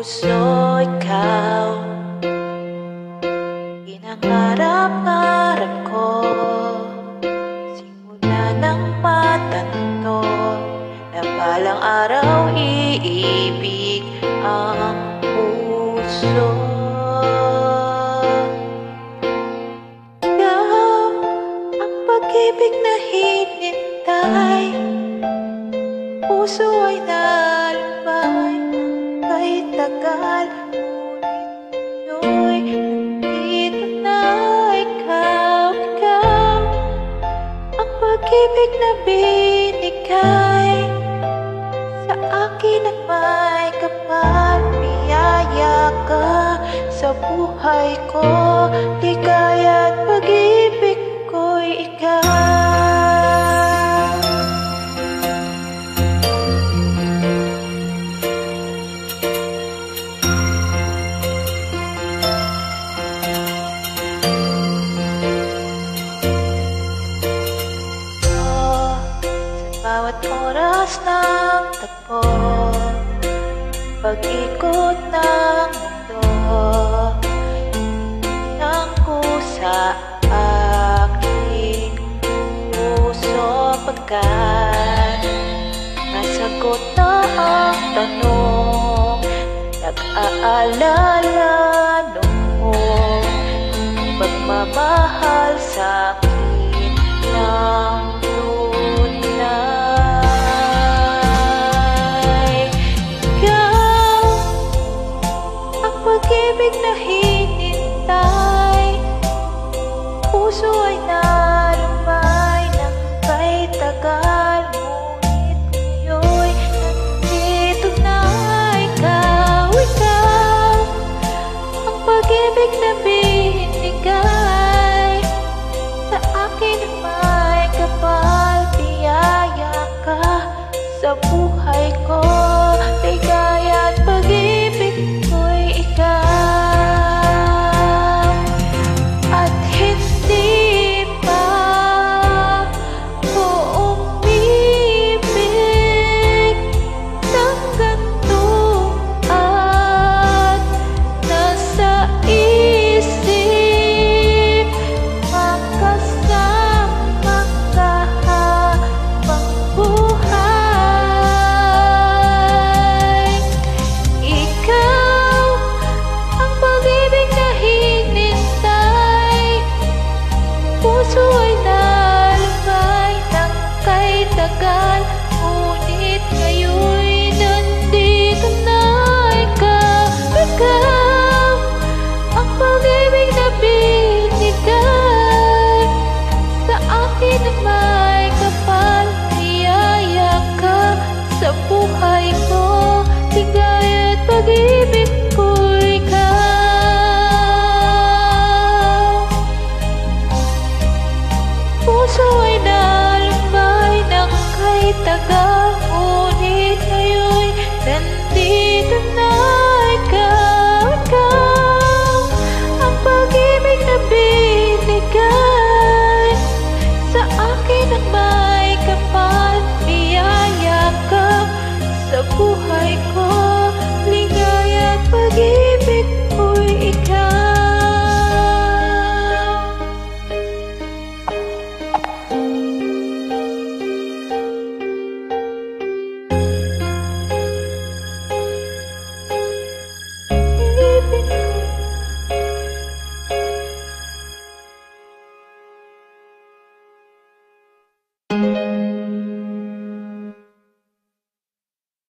puso, ikaw pinangarap-ngarap ko. Simula ng matanto na balang araw iibig ang puso. Ikaw ang pag-ibig na hinintay, puso ay nalumbay ng kay tagal. Ngunit ngayon nandito na ikaw, ikaw ang pag-ibig na binigay sa akin at may kapal. Biyaya ka sa buhay ko, ligaya at pag-ibig ko'y ikaw. Bawat oras ng tagpo, pag-ikot ng mundo, hinang ko sa aking puso pagkat nasagot na ang tanong, nag-aalala noong pagmamahal sa akin ng pag-ibig na hinintay, puso ay nalumbay ng kay tagal. Ngunit ngayon nandito na ikaw, ikaw ang pag-ibig na binigay sa akin at may kapal. Biyaya ka sa buhay ko, ligaya at pag-ibig ko'y ikaw. At hindi pa ko umibig ng ganito at nasa isip makasama ka habang buhay. Ikaw ang pag-ibig na hinintay, puso ay nalumbay ng kay tagal. Ngunit ngayon'y nandito na ikaw, ikaw ang pag-ibig na binigay sa akin at may kapal. Biyaya ka sa buhay ko, ligaya at pag-ibig